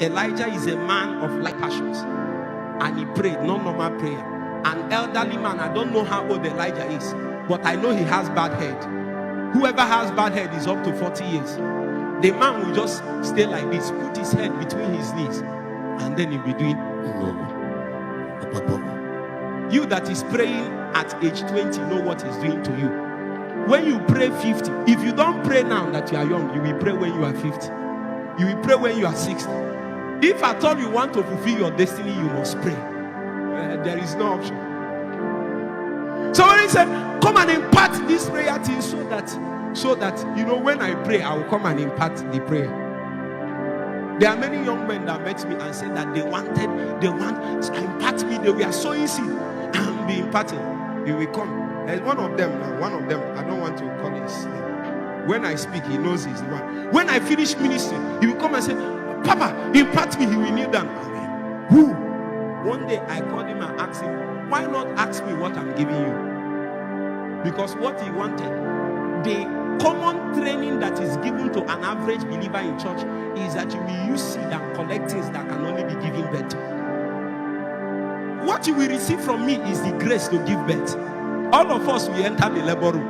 Elijah is a man of like passions, and he prayed, not normal prayer. An elderly man, I don't know how old Elijah is, but I know he has bad head. Whoever has bad head is up to 40 years. The man will just stay like this, put his head between his knees, and then he'll be doing. You that is praying at age 20 know what he's doing to you. When you pray 50, if you don't pray now that you are young, you will pray when you are 50. You will pray when you are 60. If at all you want to fulfill your destiny, you must pray. There is no option. So when he said, come and impart this prayer to you, so that you know, when I pray, I will come and impart the prayer. There are many young men that met me and said that they want to impart me. They were sowing seed and be imparting. He will come. There's one of them, I don't want to call his name. When I speak, he knows he's the one. When I finish ministry, he will come and say, Papa, impart me. He will kneel down. Who? One day I called him and asked him, why not ask me what I'm giving you? Because what he wanted, the common training that is given to an average believer in church is that you will use seed and collect things that can only be given birth. What you will receive from me is the grace to give birth. All of us will enter the labor room.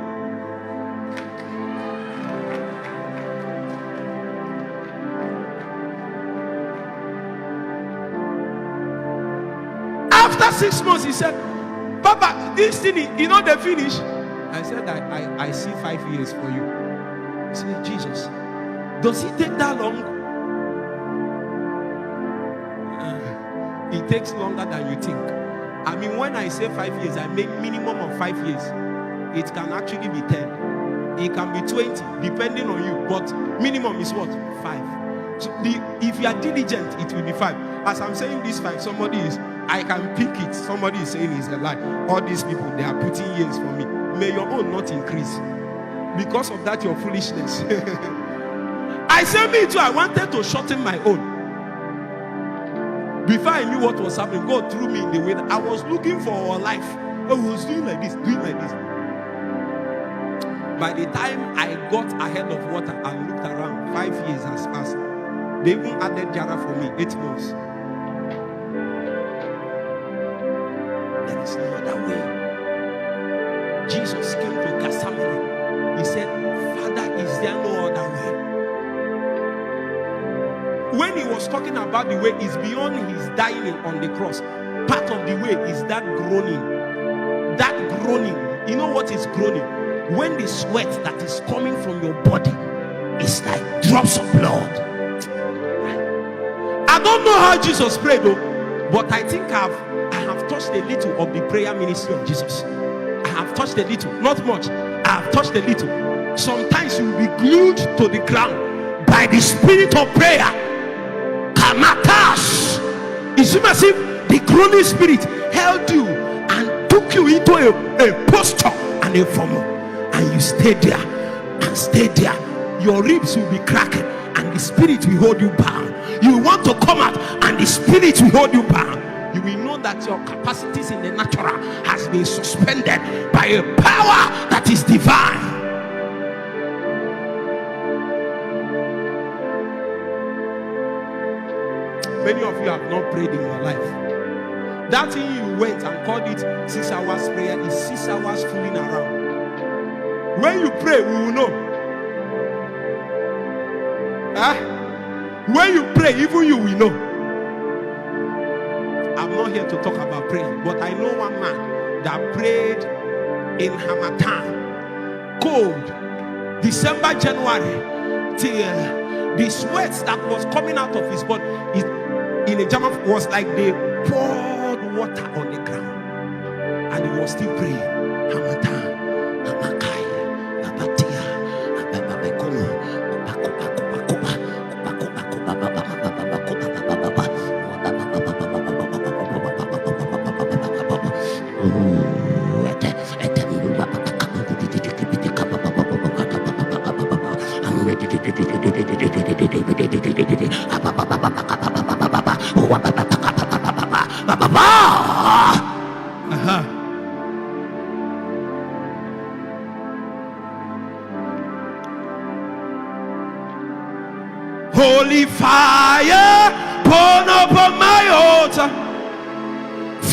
After 6 months, he said, Papa, this thing, you know they finish. I said, I see 5 years for you. He said, Jesus, does it take that long? It takes longer than you think. I mean, when I say 5 years, I make minimum of 5 years. It can actually be 10. It can be 20, depending on you. But minimum is what? 5. So if you are diligent, it will be 5. As I'm saying this 5, somebody is, I can pick it. Somebody is saying it's a lie. All these people, they are putting years for me. May your own not increase. Because of that, your foolishness. I said me too, I wanted to shorten my own. Before I knew what was happening, God threw me in the way that I was looking for our life. I was doing like this, doing like this. By the time I got ahead of water and looked around, 5 years has passed. They even added Jara for me, 8 months. There is no other way. Jesus came to Gethsemane. He said, Father, is there no other way? When he was talking about the way, is beyond his dying on the cross. Part of the way is that groaning. That groaning. You know what is groaning? When the sweat that is coming from your body is like drops of blood. I don't know how Jesus prayed though, but I think I have touched a little of the prayer ministry of Jesus. I have touched a little, not much. I have touched a little. Sometimes you will be glued to the ground by the spirit of prayer. Kamatas. It's as if the groaning spirit held you and took you into a posture and a form, and you stay there and stay there. Your ribs will be cracking and the spirit will hold you bound. You want to come out and the spirit will hold you bound. You will know that your capacities in the natural has been suspended by a power that is divine. Many of you have not prayed in your life. That thing you went and called it 6 hours prayer is 6 hours fooling around. When you pray, we will know. When you pray, even you will know. I'm not here to talk about praying, but I know one man that prayed in Hamatan, cold, December, January, till the sweat that was coming out of his body in a German was like they poured water on the ground, and he was still praying. Hamatan, Hamakai, Abatia, Abababekono,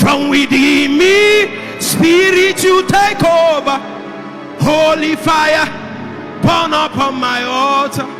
from within me. Spirit, you take over. Holy fire, burn upon my altar.